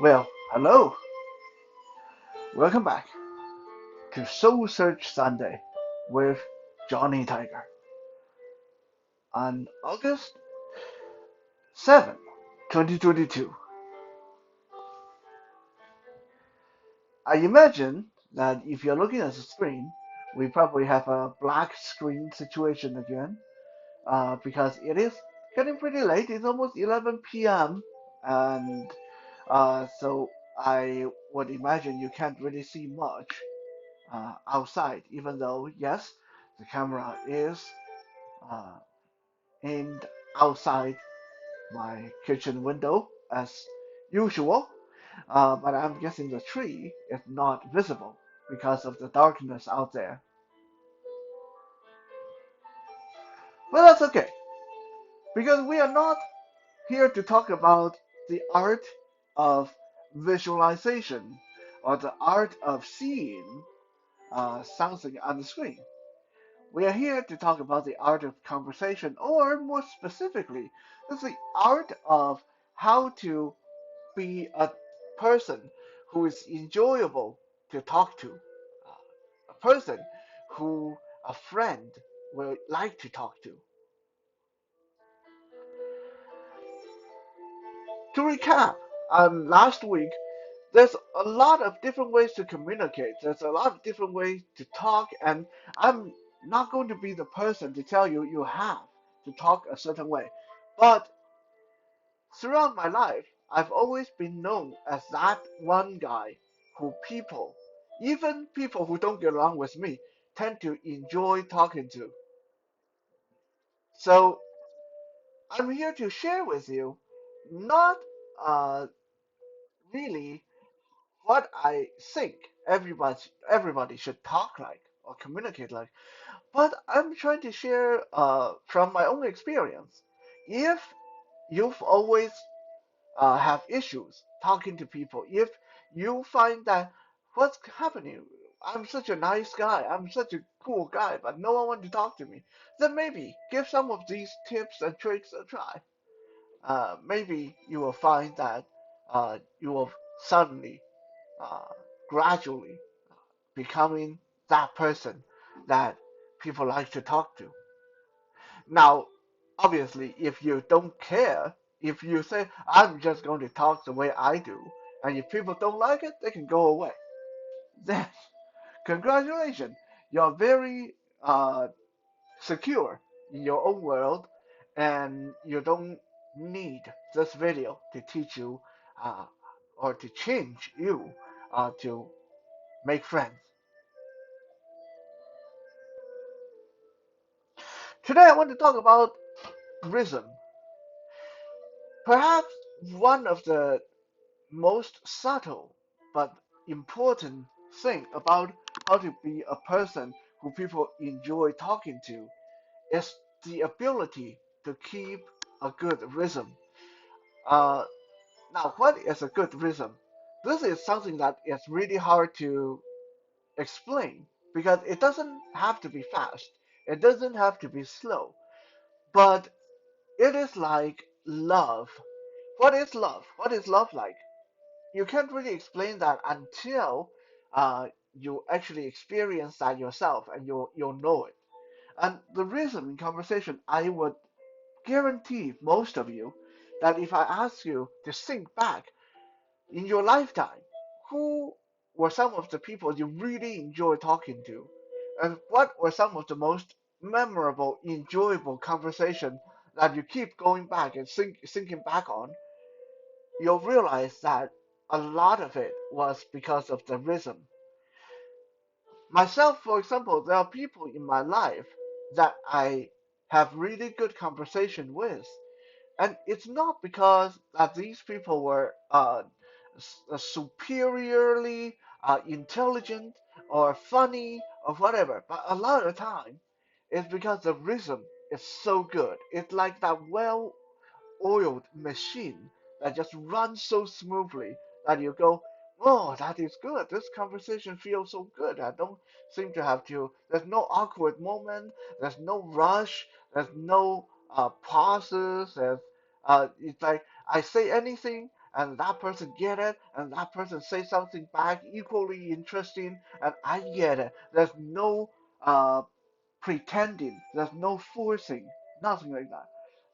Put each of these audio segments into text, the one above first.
Well, hello. Welcome back to Soul Search Sunday with Johnny Tiger on August 7, 2022. I imagine that if you're looking at the screen, we probably have a black screen situation again because it is getting pretty late. It's almost 11 p.m. and so I would imagine you can't really see much outside, even though, yes, the camera is uh, aimed outside my kitchen window as usual, but I'm guessing the tree is not visible because of the darkness out there. But that's okay, because we are not here to talk about the art of visualization or the art of seeing something on the screen. We are here to talk about the art of conversation, or more specifically, it's the art of how to be a person who is enjoyable to talk to, a person who a friend will like to talk to. To recap, last week, there's a lot of different ways to communicate. There's a lot of different ways to talk, and I'm not going to be the person to tell you you have to talk a certain way. But throughout my life, I've always been known as that one guy who people, even people who don't get along with me, tend to enjoy talking to. So I'm here to share with you not uh, really what I think everybody should talk like or communicate like, but I'm trying to share from my own experience. If you've always have issues talking to people, if you find that what's happening, I'm such a nice guy, I'm such a cool guy, but no one wants to talk to me, then maybe give some of these tips and tricks a try. Maybe you will find that you will suddenly, uh, gradually becoming that person that people like to talk to. Now, obviously, if you don't care, if you say, I'm just going to talk the way I do, and if people don't like it, they can go away. Then, congratulations, you're very secure in your own world, and you don't need this video to teach you uh, or to change you to make friends. Today, I want to talk about rhythm. Perhaps one of the most subtle but important thing about how to be a person who people enjoy talking to is the ability to keep a good rhythm. Uh, Now, what is a good rhythm? This is something that is really hard to explain because it doesn't have to be fast, it doesn't have to be slow, but it is like love. What is love? What is love like? You can't really explain that until you actually experience that yourself and you'll know it. And the reason in conversation, I would guarantee most of you that if I ask you to think back in your lifetime, who were some of the people you really enjoy talking to? And what were some of the most memorable, enjoyable conversation that you keep going back and thinking back on? You'll realize that a lot of it was because of the rhythm. Myself, for example, there are people in my life that I have really good conversation with, and it's not because that these people were superiorly intelligent or funny or whatever, but a lot of the time it's because the rhythm is so good. It's like that well-oiled machine that just runs so smoothly that you go, oh, that is good. This conversation feels so good. I don't seem to have to. There's no awkward moment. There's no rush. There's no pauses. It's like I say anything, and that person get it, and that person say something back equally interesting, and I get it. There's no pretending, there's no forcing, nothing like that.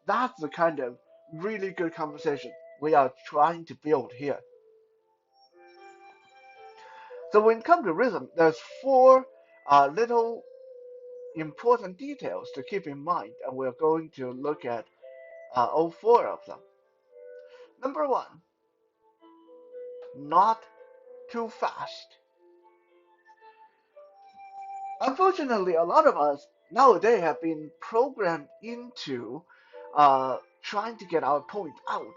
That's the kind of really good conversation we are trying to build here. So when it comes to rhythm, there's four little important details to keep in mind, and we're going to look at all four of them. Number one, not too fast. Unfortunately, a lot of us nowadays have been programmed into trying to get our point out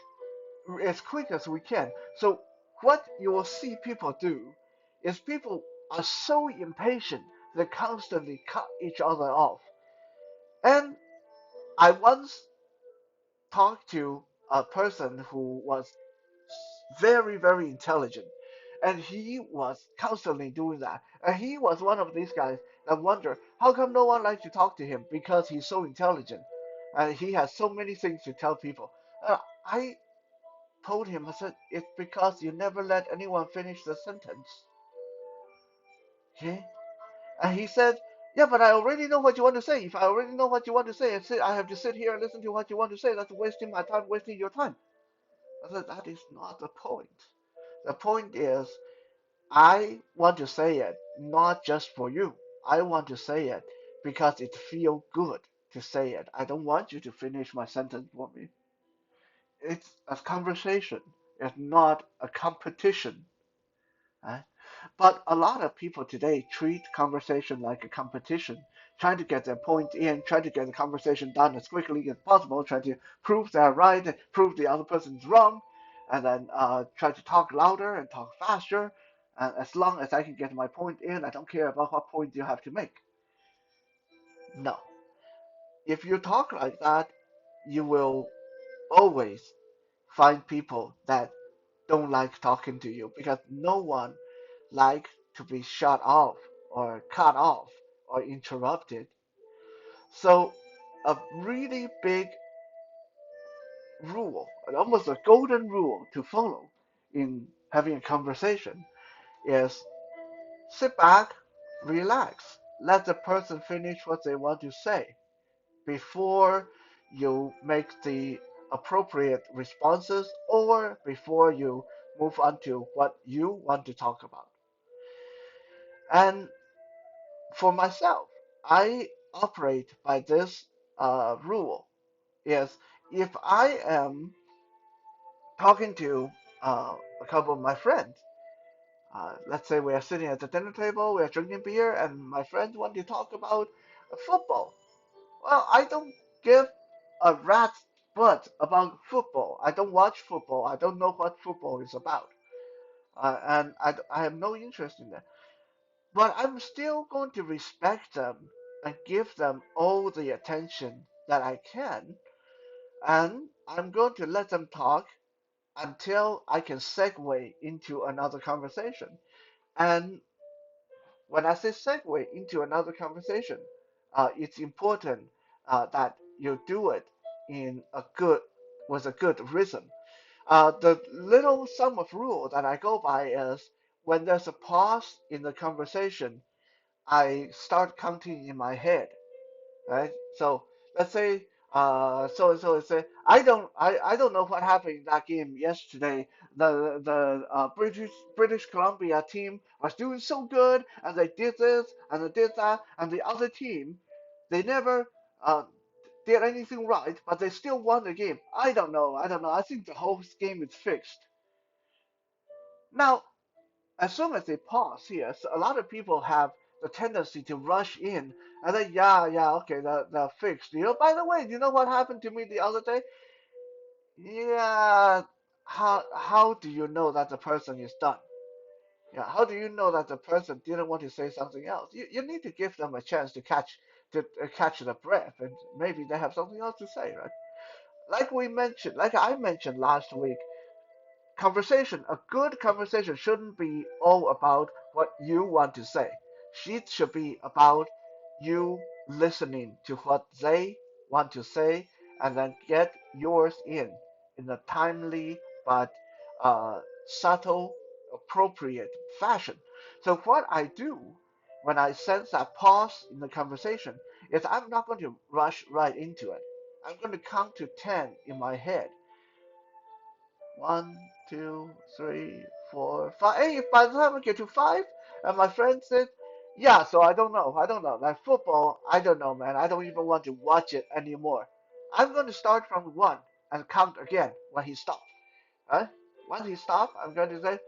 as quick as we can. So what you will see people do is people are so impatient they constantly cut each other off. And I once talked to a person who was very, very intelligent, and he was constantly doing that. And he was one of these guys that wonder how come no one likes to talk to him because he's so intelligent and he has so many things to tell people. I told him, I said, it's because you never let anyone finish the sentence. Okay? And he said, yeah, but I already know what you want to say. If I already know what you want to say, I have to sit here and listen to what you want to say. That's wasting my time, wasting your time. I said, that is not the point. The point is, I want to say it not just for you. I want to say it because it feels good to say it. I don't want you to finish my sentence for me. It's a conversation. It's not a competition. Right? But a lot of people today treat conversation like a competition, trying to get their point in, trying to get the conversation done as quickly as possible, trying to prove they're right and prove the other person's wrong, and then try to talk louder and talk faster. And as long as I can get my point in, I don't care about what point you have to make. No. If you talk like that, you will always find people that don't like talking to you because no one likes to be shut off or cut off or interrupted. So a really big rule, almost a golden rule to follow in having a conversation is sit back, relax, let the person finish what they want to say before you make the appropriate responses or before you move on to what you want to talk about. And for myself, I operate by this rule is if I am talking to a couple of my friends, let's say we are sitting at the dinner table, we are drinking beer, and my friends want to talk about football. Well, I don't give a rat's butt about football. I don't watch football. I don't know what football is about. And I have no interest in that. But I'm still going to respect them and give them all the attention that I can. And I'm going to let them talk until I can segue into another conversation. And when I say segue into another conversation, it's important that you do it in a good with a good rhythm. The little sum of rule that I go by is when there's a pause in the conversation, I start counting in my head, right? So let's say so and so say I don't know what happened in that game yesterday. The British Columbia team was doing so good and they did this and they did that and the other team they never uh, did anything right but they still won the game. I don't know. I think the whole game is fixed. Now as soon as they pause here, so a lot of people have the tendency to rush in and then, yeah, okay, they're fixed. By the way, you know what happened to me the other day? Yeah, how do you know that the person is done? Yeah, how do you know that the person didn't want to say something else? You need to give them a chance to catch the breath, and maybe they have something else to say, right? Like I mentioned last week, a good conversation shouldn't be all about what you want to say. It should be about you listening to what they want to say and then get yours in a timely but subtle, appropriate fashion. So what I do when I sense that pause in the conversation is I'm not going to rush right into it. I'm going to count to 10 in my head. One, two, three, four, five. Hey, if by the time I get to five, and my friend said, yeah, so I don't know. I don't know. Like football, I don't know, man. I don't even want to watch it anymore. I'm going to start from one and count again when he stops. Right? Once he stops, I'm going to say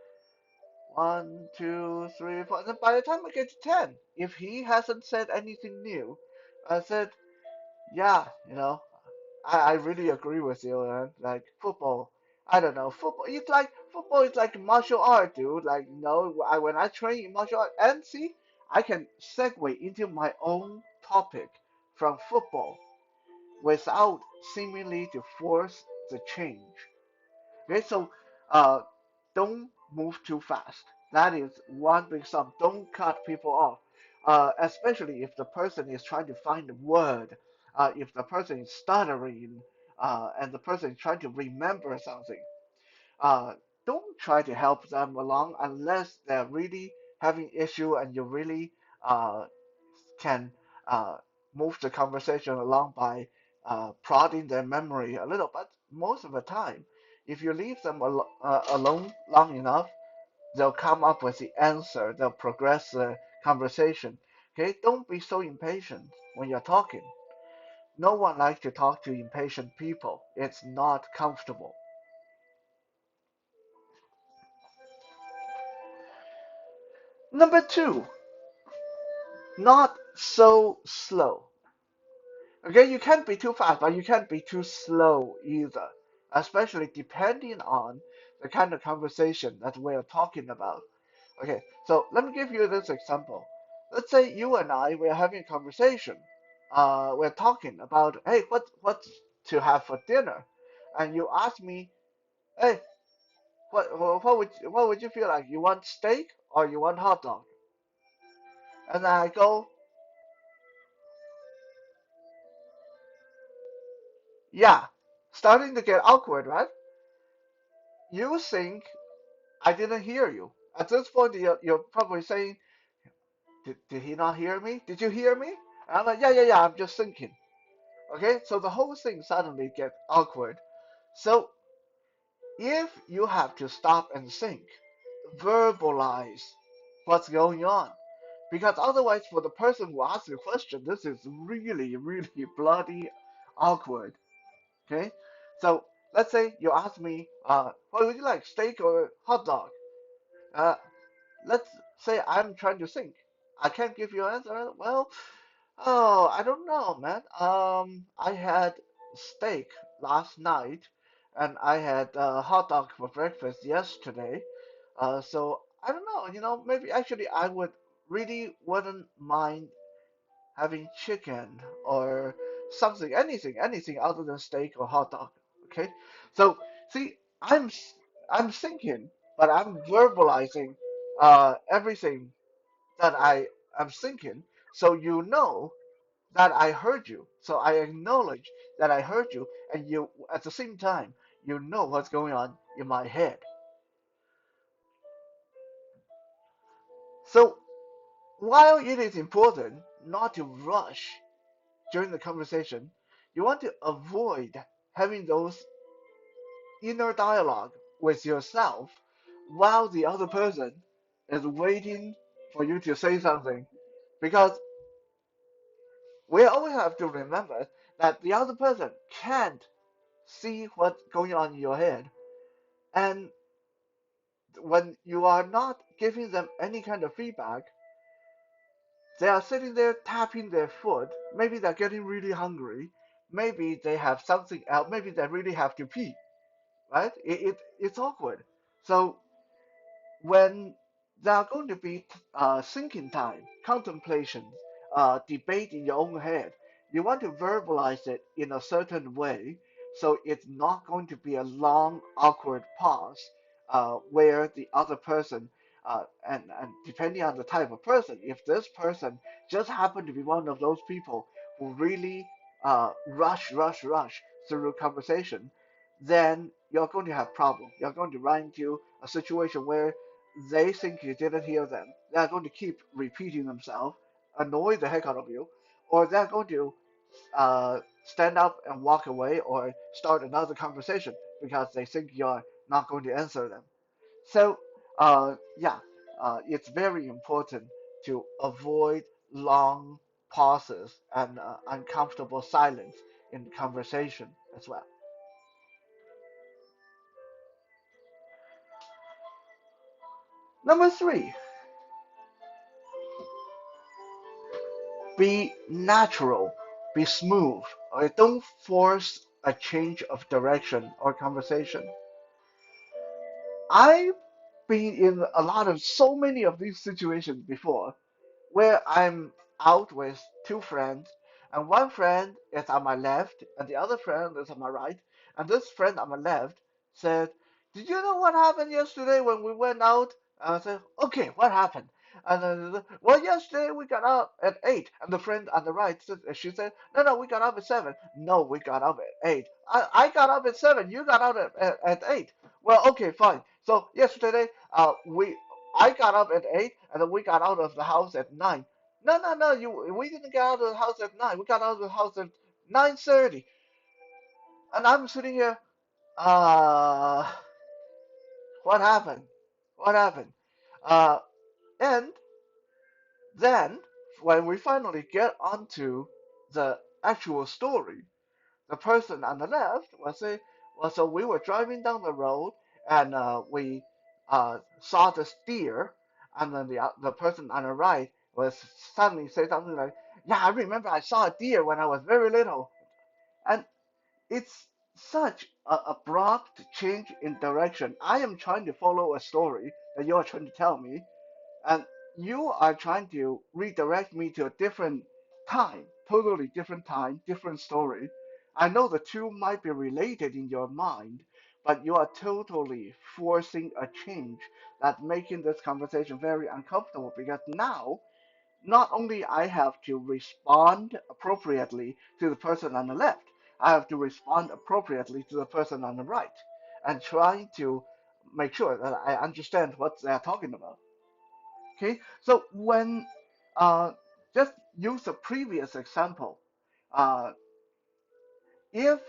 one, two, three, four. And then by the time I get to 10, if he hasn't said anything new, I said, yeah, I really agree with you, man. Like football, I don't know. Football is like martial art, dude. Like when I train in martial art, and see, I can segue into my own topic from football without seemingly to force the change. Okay, so uh, don't move too fast. That is one big sum. Don't cut people off, especially if the person is trying to find a word, if the person is stuttering, and the person is trying to remember something. Uh, don't try to help them along unless they're really having issue and you really can uh, move the conversation along by prodding their memory a little. But most of the time, if you leave them alone long enough, they'll come up with the answer. They'll progress the conversation. Okay, don't be so impatient when you're talking. No one likes to talk to impatient people. It's not comfortable. Number two, not so slow. Okay, you can't be too fast, but you can't be too slow either, especially depending on the kind of conversation that we're talking about. Okay, so let me give you this example. Let's say you and I we're having a conversation. We're talking about, hey, what's to have for dinner, and you ask me, hey, what would you feel like? You want steak or you want hot dog? And I go, yeah, starting to get awkward, right? You think I didn't hear you. At this point, you're probably saying, did he not hear me? Did you hear me? And I'm like, yeah, yeah, yeah, I'm just thinking. Okay, so the whole thing suddenly gets awkward. So if you have to stop and think, verbalize what's going on. Because otherwise, for the person who asks the question, this is really, really bloody awkward. Okay, so let's say you ask me, what would you like, steak or hot dog? Uh, let's say I'm trying to think. I can't give you an answer. Well, oh, I don't know, man. I had steak last night, and I had hot dog for breakfast yesterday. So I don't know. Maybe actually I would really wouldn't mind having chicken or something, anything other than steak or hot dog. Okay. So see, I'm thinking, but I'm verbalizing everything that I am thinking, so you know that I heard you. So I acknowledge that I heard you, and you at the same time you know what's going on in my head. So while it is important not to rush during the conversation, you want to avoid having those inner dialogue with yourself while the other person is waiting for you to say something. Because we always have to remember that the other person can't see what's going on in your head. And when you are not giving them any kind of feedback, they are sitting there tapping their foot. Maybe they're getting really hungry. Maybe they have something else. Maybe they really have to pee, right? It's awkward. So when there are going to be thinking time, contemplation, debate in your own head, you want to verbalize it in a certain way so it's not going to be a long, awkward pause where the other person, and depending on the type of person, if this person just happened to be one of those people who really rush through conversation, then you're going to have problem. You're going to run into a situation where they think you didn't hear them. They're going to keep repeating themselves, annoy the heck out of you, or they're going to stand up and walk away or start another conversation because they think you're not going to answer them. So, yeah, it's very important to avoid long pauses and uncomfortable silence in conversation as well. Number three, be natural, be smooth. Okay? Don't force a change of direction or conversation. I've been in a lot of so many of these situations before where I'm out with two friends, and one friend is on my left, and the other friend is on my right. And this friend on my left said, "Did you know what happened yesterday when we went out?" And I said, "Okay, what happened?" And then, well, yesterday we got up at 8. And the friend on the right, she said, "No, no, we got up at 7. No, we got up at 8. I got up at 7. You got out at 8. Well, okay, fine. So yesterday, I got up at 8, and then we got out of the house at 9. No, no, no, we didn't get out of the house at 9. We got out of the house at 9:30. And I'm sitting here, uh, what happened? What happened? Uh, and then when we finally get onto the actual story, the person on the left was say, well, so we were driving down the road and we saw this deer, and then the person on the right was suddenly say something like, "Yeah, I remember I saw a deer when I was very little," and it's such a abrupt change in direction. I am trying to follow a story that you are trying to tell me, and you are trying to redirect me to a different time, totally different time, different story. I know the two might be related in your mind, but you are totally forcing a change that making this conversation very uncomfortable because now not only I have to respond appropriately to the person on the left, I have to respond appropriately to the person on the right and trying to make sure that I understand what they're talking about. Okay, so when uh, just use the previous example. Uh, if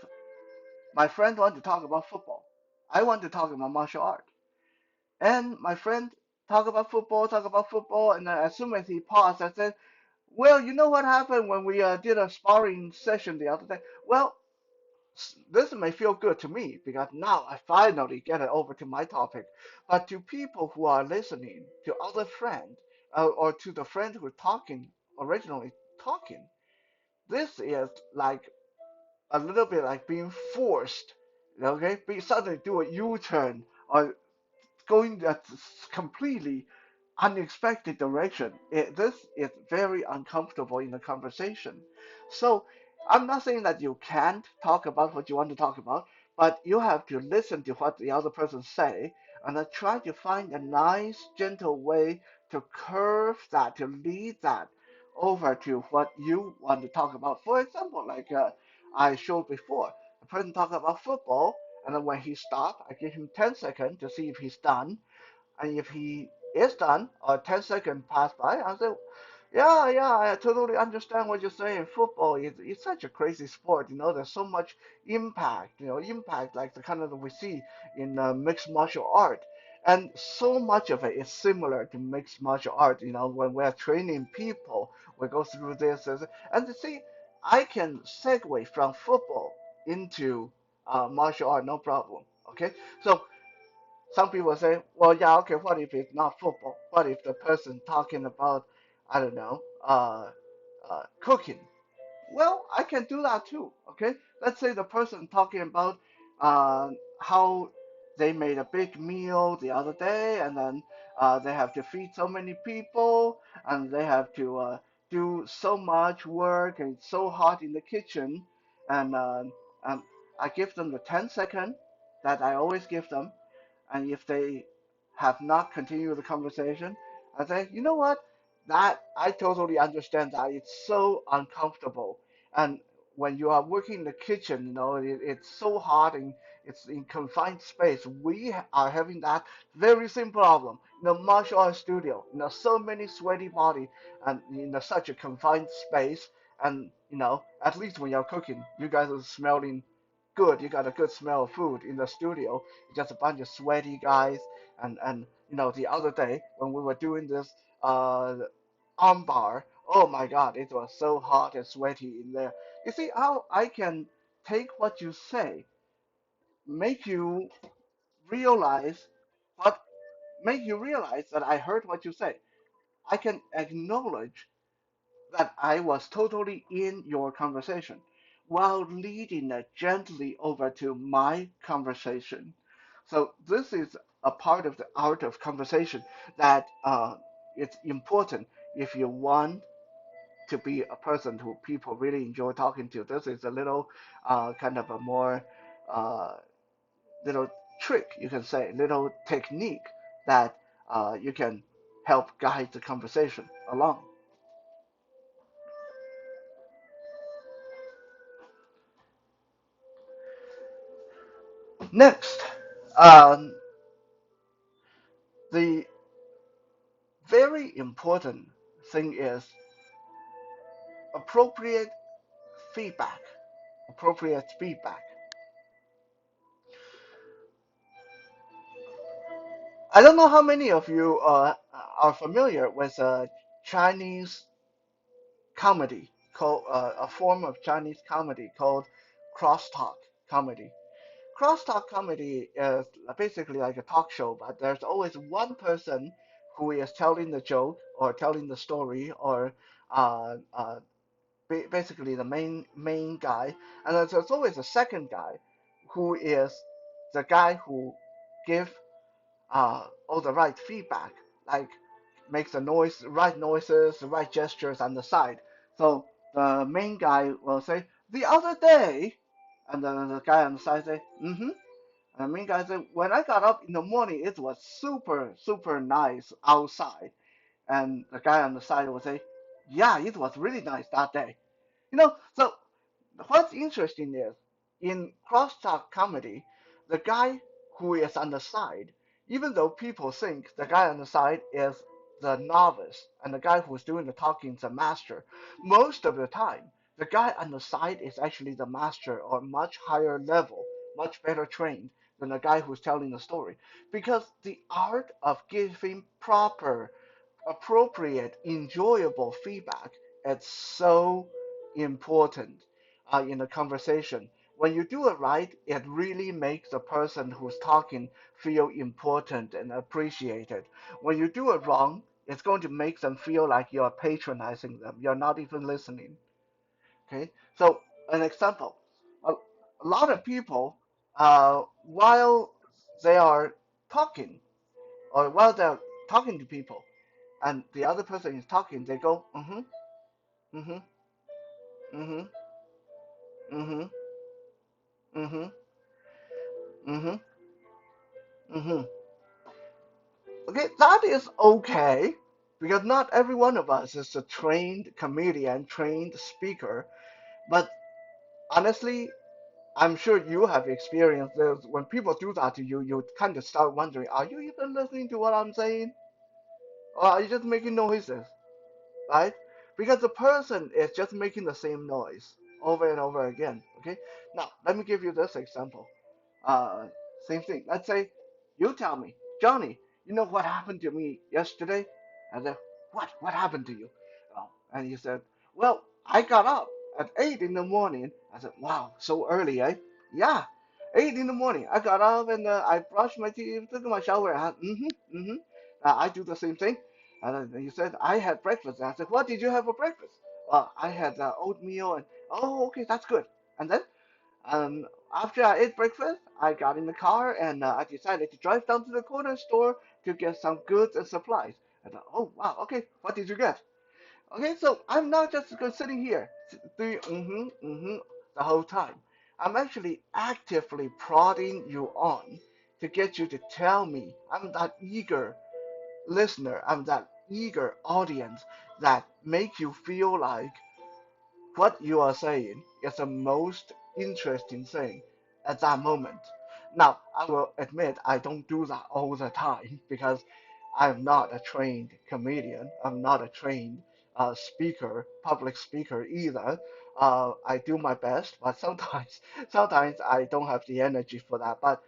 my friend want to talk about football, I want to talk about martial art, and my friend talk about football, and then as soon as he paused, I said, "Well, you know what happened when we did a sparring session the other day? Well, this may feel good to me because now I finally get it over to my topic. But to people who are listening, to other friends, or to the friend who talking originally talking, this is like a little bit like being forced. Okay, be suddenly do a U-turn or going that completely unexpected direction. This is very uncomfortable in a conversation. So I'm not saying that you can't talk about what you want to talk about, but you have to listen to what the other person say and then try to find a nice, gentle way to curve that, to lead that over to what you want to talk about. For example, like I showed before, the person talked about football, and then when he stopped, I give him 10 seconds to see if he's done. And if he is done, or 10 seconds pass by, I say, yeah, yeah, I totally understand what you're saying. Football is such a crazy sport. You know, there's so much impact, impact like the kind of that we see in mixed martial art. And so much of it is similar to mixed martial art. You know, when we're training people, we go through this. And you see, I can segue from football into martial art, no problem. Okay, so some people say, well, yeah, okay, what if it's not football? What if the person talking about, I don't know, cooking? Well, I can do that too. Okay, let's say the person talking about how they made a big meal the other day, and then they have to feed so many people, and they have to do so much work, and it's so hot in the kitchen, and I give them the 10 second that I always give them, and if they have not continued the conversation, I say, you know what? That I totally understand that it's so uncomfortable. And when you are working in the kitchen, it's so hot and It's in confined space. We are having that very same problem in the martial arts studio. So many sweaty body and in such a confined space. And at least when you're cooking, you guys are smelling good. You got a good smell of food in the studio. Just a bunch of sweaty guys. And the other day when we were doing this uh armbar, oh my God, it was so hot and sweaty in there. You see how I can take what you say, make you realize what make you realize that I heard what you say. I can acknowledge that I was totally in your conversation while leading it gently over to my conversation. So this is a part of the art of conversation that it's important if you want to be a person who people really enjoy talking to. This is a little kind of a more uh, little trick, you can say, little technique that you can help guide the conversation along. Next, um, the very important thing is appropriate feedback. Appropriate feedback. I don't know how many of you are familiar with Chinese comedy called a form of Chinese comedy called crosstalk comedy. Crosstalk comedy is basically like a talk show, but there's always one person who is telling the joke or telling the story or uh, uh, basically the main guy, and there's always a second guy who is the guy who give all the right feedback, like makes the right noises, the right gestures on the side. So the main guy will say, the other day, and then the guy on the side say, mm-hmm. And the main guy said, when I got up in the morning, it was super, super nice outside. And the guy on the side will say, yeah, it was really nice that day. So what's interesting is in crosstalk comedy, the guy who is on the side, even though people think the guy on the side is the novice and the guy who's doing the talking is the master, most of the time, the guy on the side is actually the master or much higher level, much better trained than the guy who's telling the story. Because the art of giving proper, appropriate, enjoyable feedback is so important in a conversation. When you do it right, it really makes the person who's talking feel important and appreciated. When you do it wrong, it's going to make them feel like you're patronizing them. You're not even listening. Okay? So, an example a lot of people, while they are talking, or while they're talking to people, and the other person is talking, they go, mm-hmm, mm-hmm, mm-hmm, mm-hmm, mm-hmm, mm-hmm, mm-hmm. Okay, that is okay because not every one of us is a trained comedian, trained speaker. But honestly, I'm sure you have experienced this. When people do that to you, you kind of start wondering, are you even listening to what I'm saying? Or are you just making noises, right? Because the person is just making the same noise over and over again. Okay, now let me give you this example. Uh, Same thing. Let's say you tell me, Johnny, you know what happened to me yesterday? I said, what? What happened to you? And he said, well, I got up at 8 in the morning. I said, wow, so early, eh? Yeah, 8 in the morning. I got up and I brushed my teeth, took my shower. Mm-hmm. I do the same thing. And then he said, I had breakfast. I said, what did you have for breakfast? I had oatmeal and, oh, okay, that's good. And then um, after I ate breakfast, I got in the car and I decided to drive down to the corner store to get some goods and supplies. I thought, oh wow, okay, what did you get? Okay, so I'm not just sitting here doing the whole time. I'm actually actively prodding you on to get you to tell me. I'm that eager listener. I'm that eager audience that make you feel like what you are saying is the most interesting thing at that moment. Now, I will admit I don't do that all the time because I'm not a trained comedian. I'm not a trained speaker, public speaker either. I do my best, but sometimes, sometimes I don't have the energy for that. But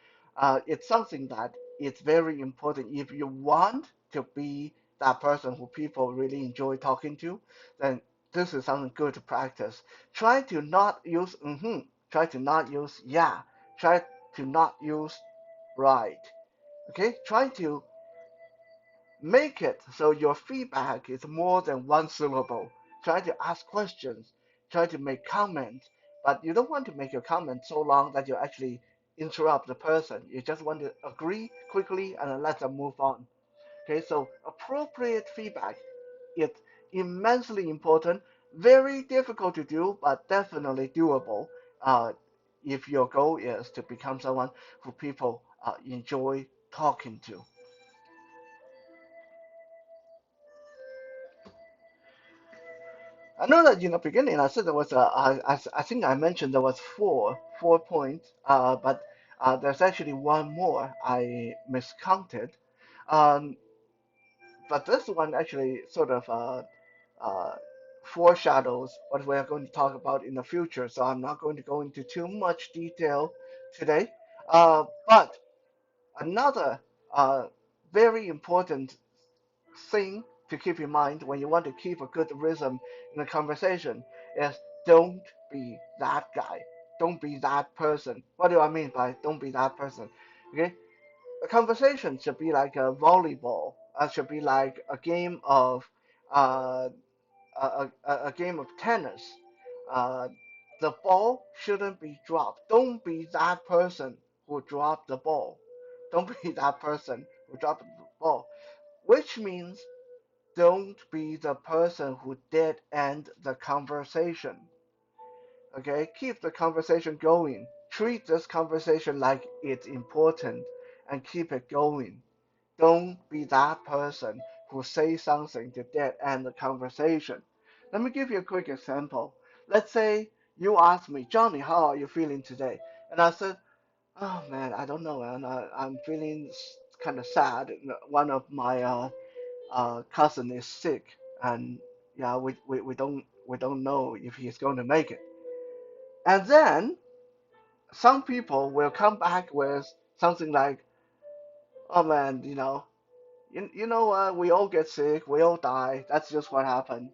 it's something that it's very important. If you want to be that person who people really enjoy talking to, then this is something good to practice. Try to not use mm-hmm. Try to not use yeah. Try to not use right. Okay? Try to make it so your feedback is more than one syllable. Try to ask questions. Try to make comments. But you don't want to make your comment so long that you actually interrupt the person. You just want to agree quickly and then let them move on. Okay, so appropriate feedback is immensely important. Very difficult to do, but definitely doable. Uh, if your goal is to become someone who people enjoy talking to. I know that in the beginning I said there was I think I mentioned there was four points, but there's actually one more I miscounted. Um, but this one actually sort of uh, foreshadows what we are going to talk about in the future. So I'm not going to go into too much detail today. But another very important thing to keep in mind when you want to keep a good rhythm in a conversation is don't be that guy. Don't be that person. What do I mean by don't be that person? Okay, a conversation should be like a volleyball. Should be like a game of uh, a game of tennis. Uh, the ball shouldn't be dropped. Don't be that person who dropped the ball. Don't be that person who dropped the ball. Which means don't be the person who dead end the conversation. Okay, keep the conversation going. Treat this conversation like it's important and keep it going. Don't be that person who says something to dead end the conversation. Let me give you a quick example. Let's say you ask me, Johnny, how are you feeling today? And I said, oh man, I don't know, man. I'm feeling kind of sad. One of my cousin is sick, and yeah, we don't know if he's going to make it. And then some people will come back with something like, "Oh man, you know what? We all get sick, we all die. That's just what happened."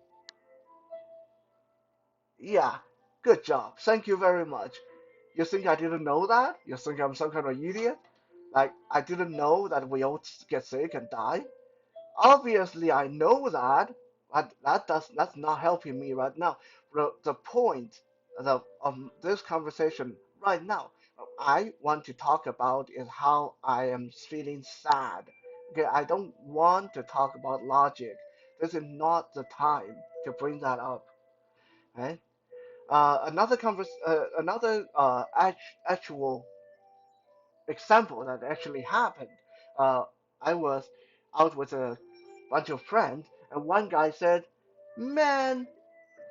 Yeah, good job. Thank you very much. You think I didn't know that? You think I'm some kind of idiot? Like I didn't know that we all get sick and die? Obviously, I know that, but that's not helping me right now. The point of this conversation right now, I want to talk about is how I am feeling sad. Okay, I don't want to talk about logic. This is not the time to bring that up. Okay? Another actual example that actually happened. Uh, I was out with a bunch of friends, and one guy said, "Man,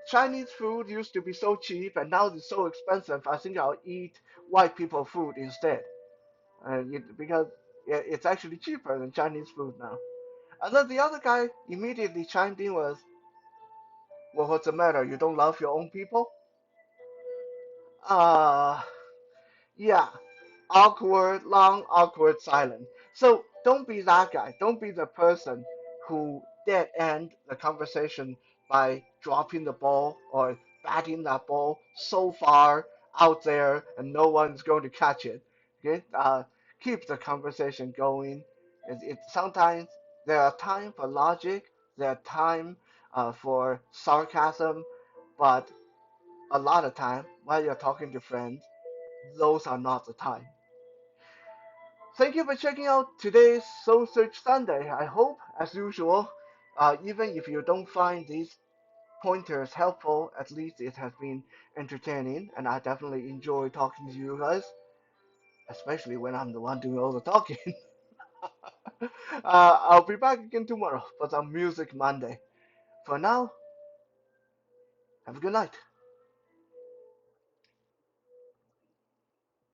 Chinese food used to be so cheap, and now it's so expensive. I think I'll eat white people food instead, because it's actually cheaper than Chinese food now." And then the other guy immediately chimed in with, "Well, what's the matter? You don't love your own people?" Uh, yeah, awkward, long, awkward silence. So don't be that guy. Don't be the person who dead end the conversation by dropping the ball or batting that ball so far out there and no one's going to catch it. Okay? Keep the conversation going. Sometimes there are time for logic, there are time for sarcasm, but a lot of time while you're talking to friends, those are not the time. Thank you for checking out today's Soul Search Sunday. I hope, as usual, even if you don't find these pointers helpful, at least it has been entertaining, and I definitely enjoy talking to you guys, especially when I'm the one doing all the talking. I'll be back again tomorrow for some Music Monday. For now, have a good night.